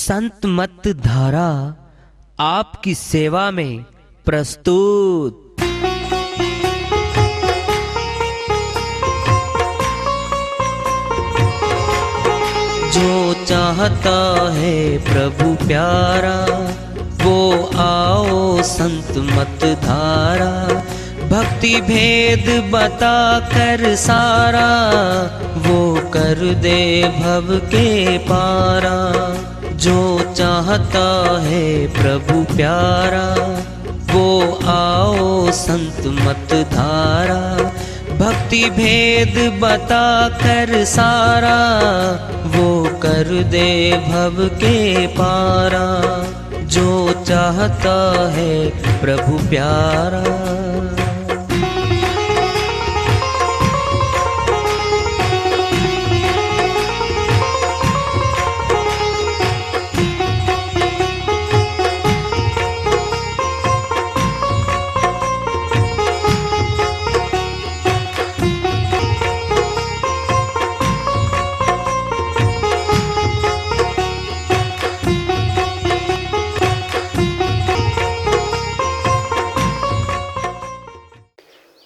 संत मत धारा आपकी सेवा में प्रस्तुत। जो चाहता है प्रभु प्यारा वो आओ संत मत धारा, भक्ति भेद बता कर सारा वो कर दे भव के पारा। जो चाहता है प्रभु प्यारा वो आओ संत मत धारा, भक्ति भेद बता कर सारा वो कर दे भव के पारा। जो चाहता है प्रभु प्यारा।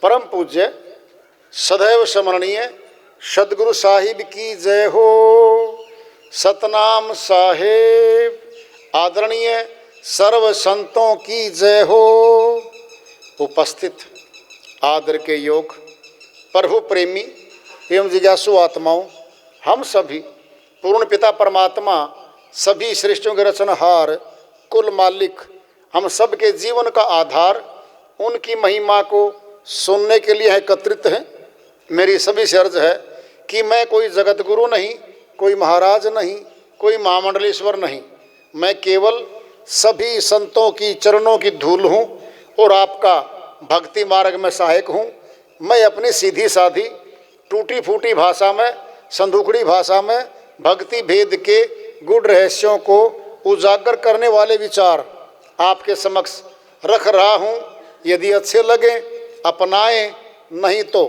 परम पूज्य सदैव स्मरणीय सदगुरु साहिब की जय हो। सतनाम साहेब आदरणीय सर्व संतों की जय हो। उपस्थित आदर के योग प्रभु प्रेमी एवं जिज्ञासु आत्माओं, हम सभी पूर्ण पिता परमात्मा सभी सृष्टियों के रचनहार कुल मालिक हम सब के जीवन का आधार उनकी महिमा को सुनने के लिए एकत्रित हैं। मेरी सभी से अर्ज है कि मैं कोई जगत गुरु नहीं, कोई महाराज नहीं, कोई महामंडलेश्वर नहीं, मैं केवल सभी संतों की चरणों की धूल हूँ और आपका भक्ति मार्ग में सहायक हूँ। मैं अपनी सीधी साधी टूटी फूटी भाषा में, संदूकड़ी भाषा में भक्ति भेद के गुड़ रहस्यों को उजागर करने वाले विचार आपके समक्ष रख रहा हूँ। यदि अच्छे लगे अपनाएं, नहीं तो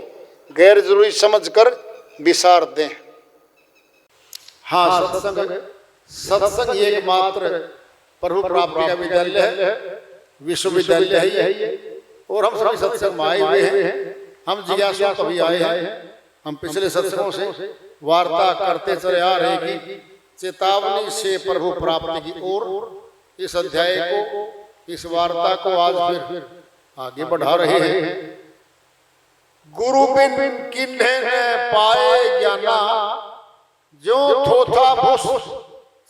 गैर जरूरी समझकर विसार दें। हाँ, सत्संग एकमात्र प्रभु प्राप्ति का विद्यालय है, विश्वविद्यालय है ये। और हम सभी सत्संग में आए हुए हैं। हम जिज्ञासु कभी आए हैं। हम पिछले सत्संगों से वार्ता करते चले आ रहे हैं कि चेतावनी से प्रभु प्राप्ति की ओर इस अध्याय को, इस वार्ता को आज फिर आगे बढ़ा रहे हैं। गुरु बिन किन्हे न पाए ज्ञाना, जो थोथा भूस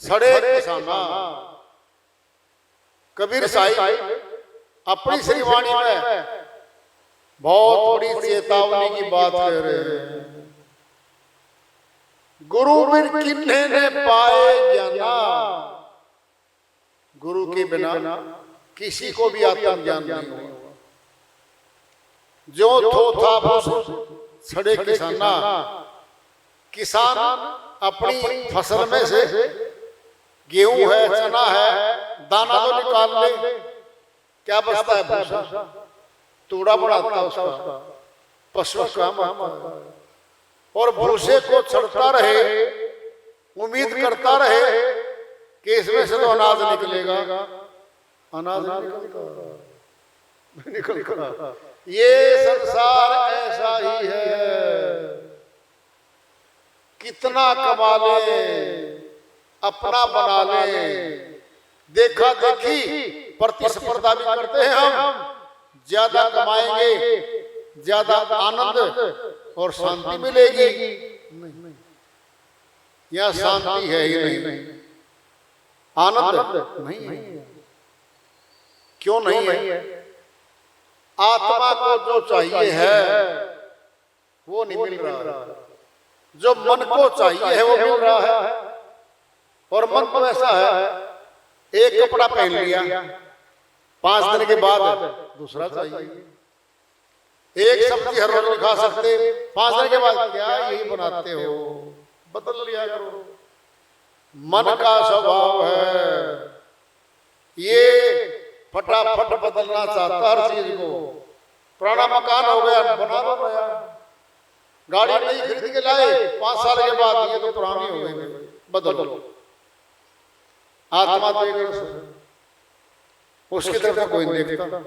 सड़े किसाना। कबीर साहिब अपनी श्री वाणी में बहुत बड़ी चेतावनी की बात कह रहे हैं। गुरु बिन किन्हे न पाए ज्ञाना, गुरु के बिना किसी को भी आत्म ज्ञान नहीं होगा। जो थोथा भूस सड़े किसाना, किसान अपनी फसल में से गेहूं है, चना है, दाना तो निकाल ले, क्या बचता है? भूसा तूड़ा बढ़ाता है उसका, पशु काम आता है। और भूसे को छड़ता रहे, उम्मीद करता रहे कि इसमें से तो अनाज निकलेगा। अनाज निकल कर ये संसार ऐसा ही है। कितना कमा ले, अपना बना ले, देखा देखी प्रतिस्पर्धा भी करते हैं हम। ज्यादा कमाएंगे, ज्यादा आनंद और शांति मिलेगी। यह शांति है ही नहीं, आनंद नहीं है। क्यों नहीं है? आत्मा को जो चाहिए है वो नहीं मिल रहा है, जो मन को चाहिए है वो मिल रहा है। और मन को ऐसा है, एक कपड़ा पहन लिया, 5 दिन के बाद दूसरा चाहिए। एक सब्जी हर रोज खा सकते, 5 दिन के बाद क्या यही बनाते हो, बदल लिया करो। मन का स्वभाव है ये फटाफट बदलना चाहता हर चीज को। पुराना मकान हो गया, बना लो नया। गाड़ी नई खरीद के लाए, 5 साल के बाद ये तो पुरानी हो गई, बदलो। आत्मा तो एक रस है, उसकी तरफ तो कोई नहीं देखता।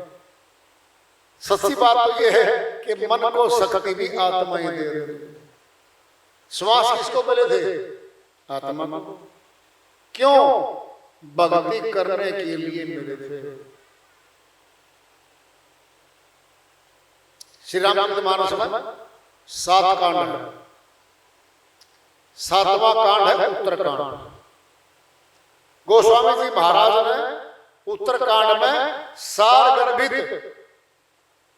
सच्ची बात तो यह है कि मन को शक्ति भी आत्मा ही दे रही है। श्वास किसको मिले थे? आत्मा को। क्यों? भक्ति करने के लिए मिले थे। श्री रामचरितमानस में 7 कांड है। 7वां कांड है उत्तरकांड। गोस्वामी जी महाराज ने उत्तरकांड में सार गर्भित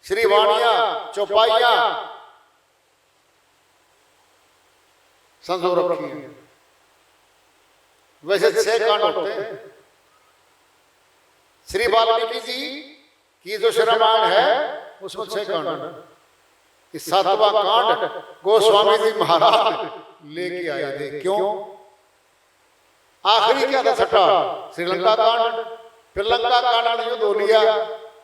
श्री वाणिया चौपाइया संजो रखी है। वैसे 6 कांड होते हैं। श्री वाल्मीकि जी की जो श्री रामायण है उसमें 6 कांड है। इस 7वां कांड गोस्वामी जी महाराज लेके आए थे। क्यों? आखिरी क्या था? 6ठा श्रीलंका कांड। फिर लंका कांड ने युद्ध हो लिया,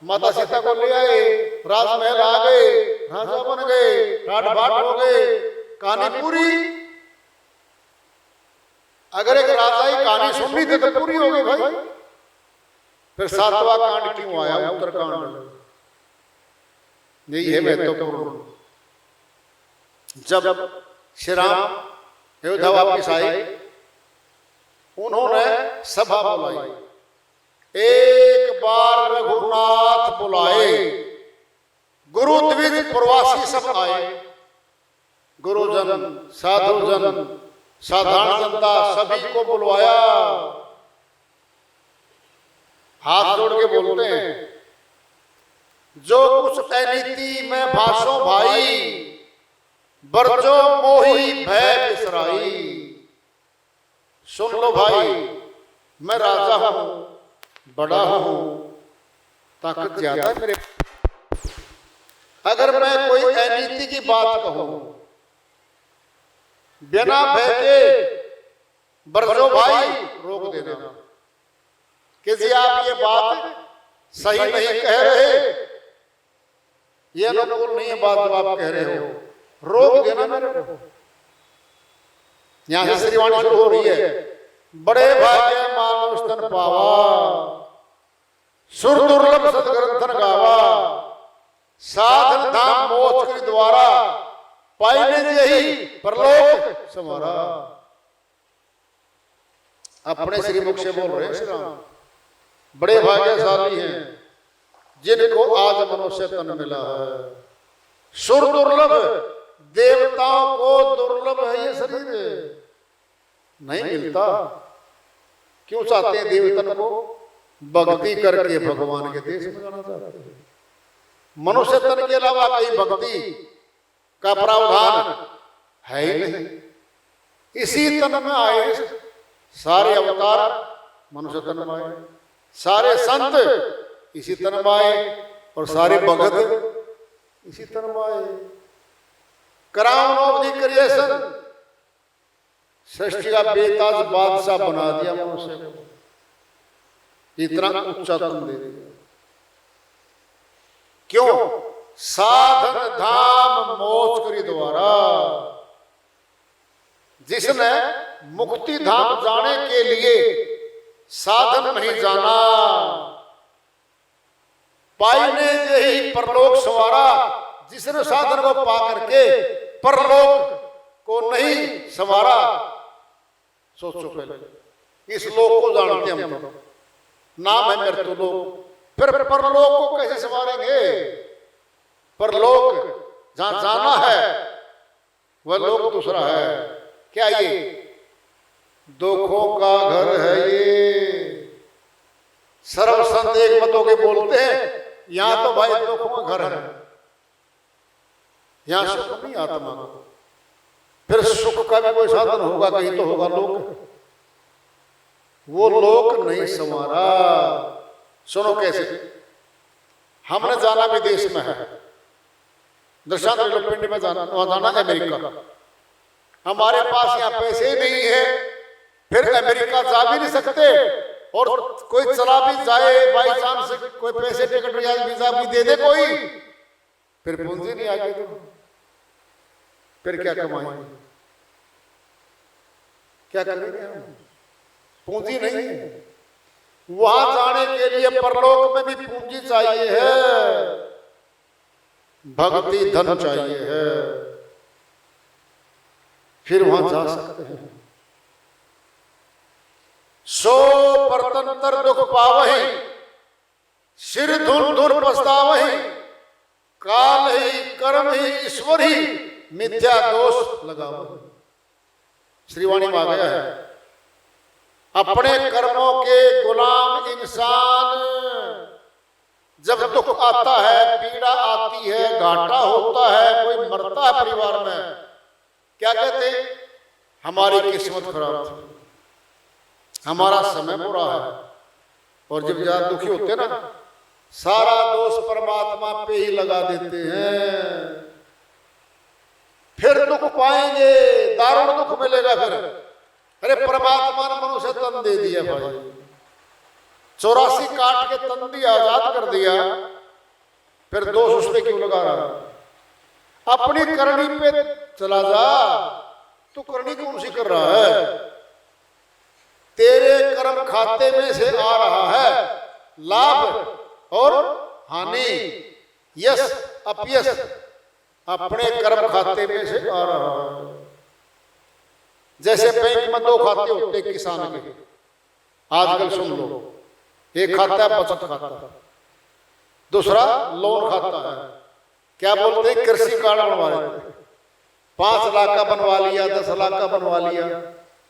माता सीता को ले आए, राजमहल आ गए, राजा बन गए, ठाट बाट हो गए, कहानी पूरी। अगर एक राजा की कहानी सुननी थी तो पूरी हो गई भाई। फिर 7वां कांड क्यों आया? उत्तरकांड। यही है महत्वपूर्ण। जब श्री राम अयोध्या वापिस आए, उन्होंने सभा बुलाई। एक बार रघुनाथ बुलाए, गुरु द्विज प्रवासी सब आए। गुरुजन, साधुजन, साधारण जनता सभी को बुलवाया। हाथ जोड़ के बोलते हैं, जो कुछ अनीति में भाषो भाई, बरजो मोही भय बिसराई। सुन लो भाई, मैं राजा हूं, बड़ा हूं, ताकत ज्यादा है मेरे। अगर मैं कोई अनीति की बात कहूं, बिना भय के बरजो भाई रोक देना कि जी आप ये बात सही नहीं कह रहे, ये अनुकूल नहीं है बात जो आप कह रहे हो, रोक देना मेरे को। यहां से श्रीवाणी शुरू हो रही है। बड़े भाग्य मानुष तन पावा, सुर दुर्लभ सदग्रंथन गावा, साधन धाम मोक्ष के द्वारा, पाइने यही परलोक समारा। अपने श्री मुख से बोल रहे हैं श्री राम। बड़े भाग्यशाली हैं जिनको आज मनुष्य तन मिला है। सुर दुर्लभ, देवताओं को दुर्लभ है ये शरीर, नहीं मिलता। क्यों चाहते हैं देवतन को? भक्ति करके भगवान के देश में जाना चाहते हैं। मनुष्य तन के अलावा कहीं भक्ति का प्रावधान है ही नहीं। इसी तन में आए सारे अवतार, मनुष्य तन में आए सारे संत, इसी तन में आए और सारे भगत इसी तन में आए। क्राउन ऑफ द क्रिएशन, सृष्टि का बेताज बादशाह बना दिया मनुष्य को। इतना ऊंचा तन दे दिया। क्यों? साधन धाम मोक्ष के द्वारा। जिसने मुक्ति धाम जाने के लिए साधन नहीं जाना, पाइने यही परलोक सवारा। जिसने साधन को पा करके परलोक को नहीं संवारा, सोचो पहले। इस लोक को जानते हैं हम, नाम है मृत्यु लोक। फिर परलोक को कैसे संवारेंगे? परलोक जहां जाना है वह लोक दूसरा है। क्या ये दुखों का घर है? ये सर्व संत एक मतों के बोलते हैं यहां तो भाई दुखों का घर है, यहां सुख नहीं आत्मा को। फिर सुख का भी कोई साधन होगा, कहीं तो होगा लोक। वो लोक नहीं संवारा। सुनो कैसे। हमने जाना विदेश में है, दशांत पिंड में जाना, वहां जाना अमेरिका। हमारे पास यहाँ पैसे ही नहीं है, फिर अमेरिका जा भी नहीं सकते। और कोई चला भी जाए बाई चांस से, कोई पैसे टिकट या वीजा भी दे दे कोई, फिर पूंजी नहीं आएगी तो फिर क्या कमाएंगे? क्या करेंगे हम? पूंजी नहीं है। वहां जाने के लिए परलोक में भी पूंजी चाहिए है, भक्ति धन चाहिए है, फिर वहां जा सकते हैं। सो परतंत्र दुख पावहि, सिर धुन धुन पछतावहि, काल ही कर्म ही ईश्वर ही मिथ्या दोष लगावहि। श्रीवाणी में आ गया है, अपने कर्मों के गुलाम इंसान जब दुख आता है, पीड़ा आती है, घाटा होता है, कोई मरता है परिवार में, क्या कहते हैं? हमारी किस्मत खराब थी, हमारा समय बुरा है। और जब ज्यादा दुखी होते ना, सारा दोष परमात्मा पे ही लगा देते हैं। फिर दुख पाएंगे, दारुण दुख मिलेगा फिर। अरे परमात्मा ने मनुष्य तन दे दिया भाई, 84 काट के तन दिया, आजाद कर दिया, फिर दोष उस पे क्यों लगा रहा? अपनी करनी पे चला जा, तू करनी कौन सी कर रहा है? तेरे कर्म खाते में से आ रहा है लाभ और हानि, यश अपयश अपने कर्म खाते में से आ रहा है। जैसे बैंक में 2 खाते होते किसान के, आजकल सुन लो, एक खाता है बचत खाता, दूसरा लोन खाता है। क्या बोलते हैं? कृषि कार्ड बनवा लेते, 5 लाख का बनवा लिया, 10 लाख का बनवा लिया।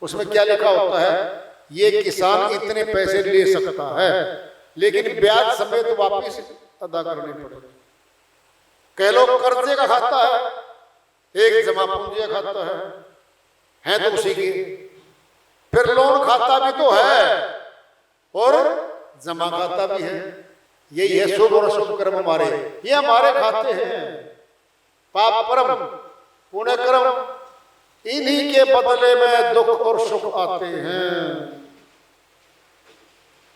उसमें क्या लिखा होता है? ये किसान इतने पैसे ले सकता है, लेकिन ब्याज समेत वापिस अदा करने पड़ेगा। कह लो कर्जे का खाता है, एक जमा पूंजी का खाता है तो उसी की। फिर लोन खाता भी तो है और जमा खाता भी है। यही है शुभ और शुभ कर्म हमारे, ये हमारे खाते हैं। पाप कर्म पुण्य कर्म, इन्हीं के बदले में दुख और सुख आते हैं,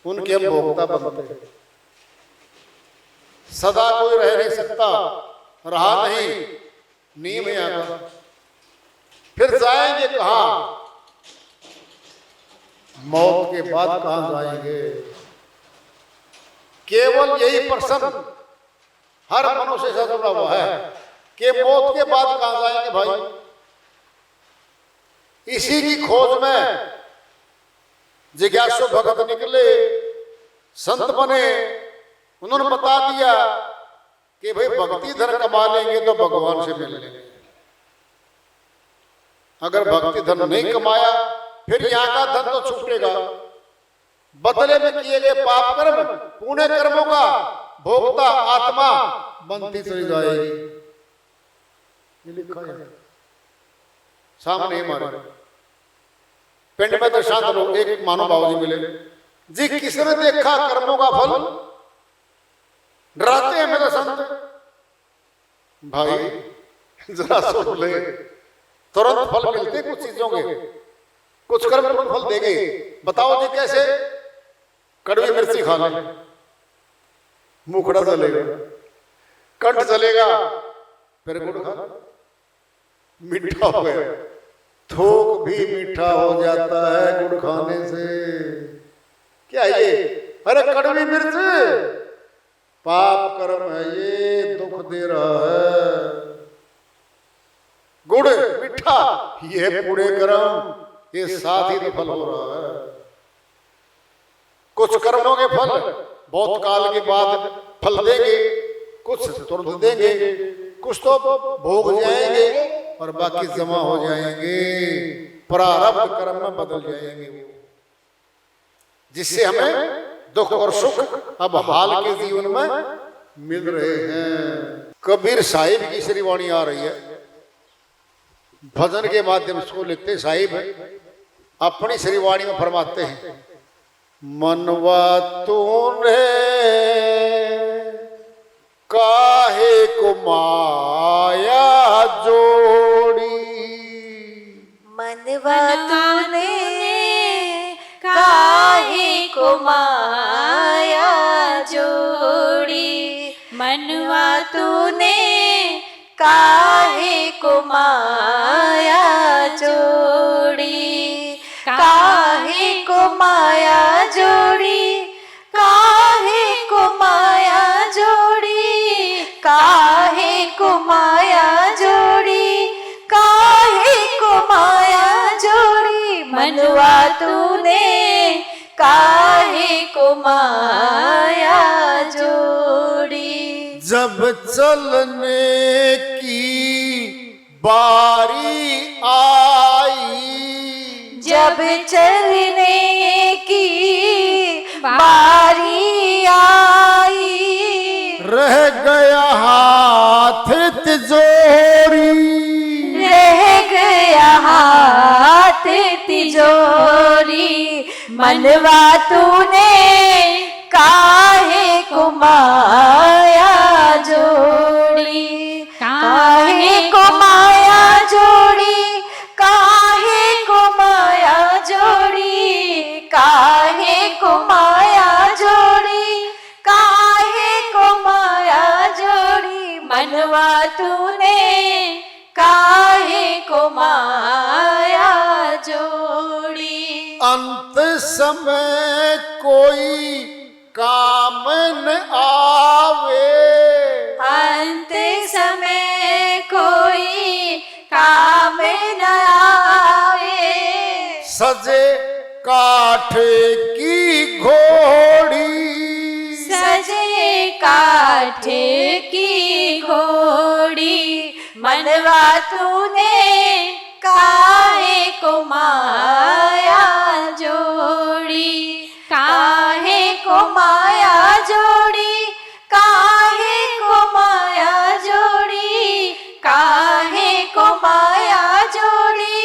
उनके हम भोक्ता बनते हैं। सदा कोई रह नहीं सकता, रहा नहीं, नियम है यहाँ का। फिर जाएंगे कहां? मौत के बाद कहां जाएंगे? केवल यही प्रश्न हर मनुष्य से जुड़ा हुआ है कि मौत के बाद कहां जाएंगे भाई। इसी की खोज में जिज्ञासु भगत निकले, संत बने। उन्होंने बता दिया कि भाई भक्ति धन कमा लेंगे तो भगवान से मिल लेंगे, अगर भक्ति धन नहीं कमाया फिर यहाँ का धन तो छूटेगा। बदले में किए गए पाप कर्म पुण्य कर्मों का भोक्ता आत्मा बनती चली जाएगी। ये लिखा है सामने हमारे पिंड में। तो शांत लोग, एक मानो बाबू जी मिले जी, किसने देखा कर्मों का फल? डराते हैं मेरे संत। भाई जरा सुन ले, तुरंत फल मिलते कुछ चीजों के, कुछ कर्म तुरंत फल देंगे। बताओ जी कैसे? कड़वी मिर्ची खा ले, मुखड़ा जलेगा, कंठ जलेगा, फिर गुड़ खा, मीठा हो गया। थोक भी मीठा हो जाता है गुड़ खाने से। क्या ये? अरे कड़वी मिर्च पाप कर्म है, ये दुख दे रहा है। गुड़ मीठा, ये पुण्य कर्म, ये साथ ही तो फल हो रहा है। कुछ कर्मों के फल बहुत काल के बाद फल देंगे, कुछ तुरंत देंगे, कुछ तो भोग जाएंगे और बाकी जमा हो जाएंगे, प्रारब्ध कर्म में बदल जाएंगे, जिससे हमें दुख और सुख अब हाल के जीवन में मिल रहे हैं। कबीर साहिब की श्रीवाणी आ रही है, भजन के माध्यम से लिखते साहिब अपनी श्रीवाणी में फरमाते हैं, मनवा तूने काहे को माया जोड़ी, मनवा तूने काहे को माया जोड़ी, मनवा तूने काहे को माया जोड़ी, काहे को माया जोड़ी, मनवा तूने काहे को माया जोड़ी। जब चलने की बारी आई, जब चलने की बारी आई, रह गया हाथ तिजोरी, रह गया हाथ तिजोरी। मनवा तूने काहे को माया जोड़ी, काहे को माया जोड़ी, काहे को माया जोड़ी, काहे को माया जोड़ी, काहे को माया जोड़ी। मनवा तूने काहे को माया जोड़ी। अंत समय कोई काम न आवे, अंत समय कोई काम न आवे, सजे काठ की घोड़ी, सजे काठ की घोड़ी। मनवा तूने काहे को माया जोड़ी, काहे को माया जोड़ी, काहे को माया जोड़ी, काहे को माया जोड़ी,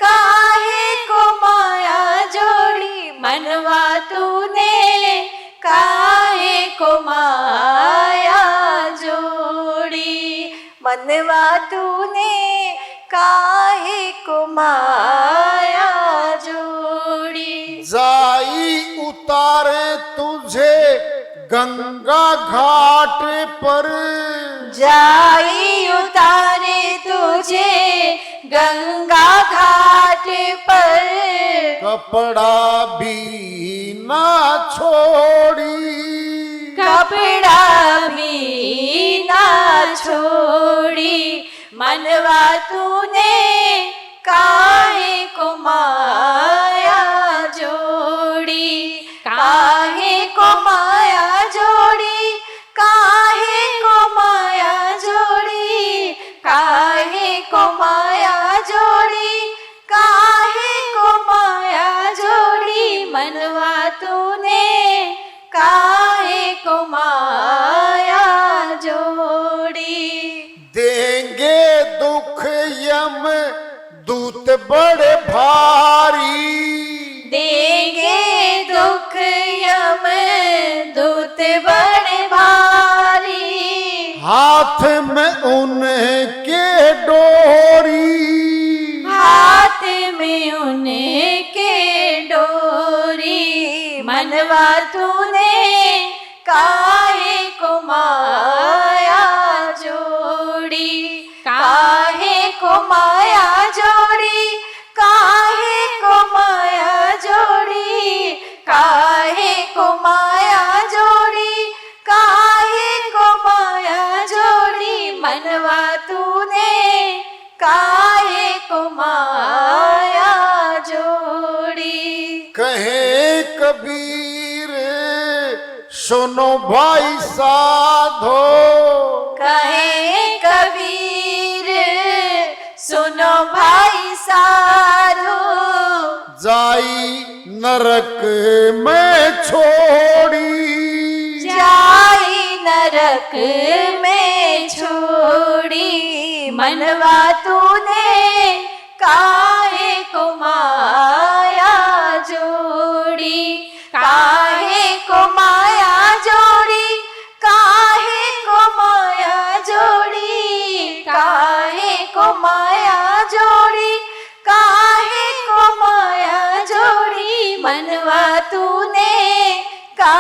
काहे को माया जोड़ी। मनवा तूने काहे को माया जोड़ी, मनवा तूने काहे को माया जोड़ी। जाई उतारे तुझे गंगा घाट पर, जाई उतारे तुझे गंगा घाट पर, कपड़ा भी ना छोड़ी, कपड़ा भी ना छोड़ी। मनवा तूने काहे को माया जोड़ी, काहे को माया जोड़ी, काहे को माया जोड़ी, काहे को माया जोड़ी, काहे को माया जोड़ी। मनवा तूने काहे को माया जोड़ी। देंगे दुख यम दूत बड़े भारी, देंगे दुख यम दूत बड़े भारी, हाथ में उनके डोरी, हाथ में उनके डोरी। मनवा तूने काहे को माया जोड़ी, काहे को माया जोड़ी, काहे को माया जोड़ी, काहे को माया जोड़ी, काहे को माया जोड़ी। मनवा तूने काहे को माया जोड़ी। कहे कबीर सुनो भाई साधो, कहे कबीर सुनो भाई साधो, जाई नरक में छोड़ी, जाई नरक में छोड़ी। मनवा तूने काहे को माया जोड़ी, काहे को माया जोड़ी, काहे को माया जोड़ी, काहे को माया जोड़ी, काहे को माया जोड़ी। मनवा तूने का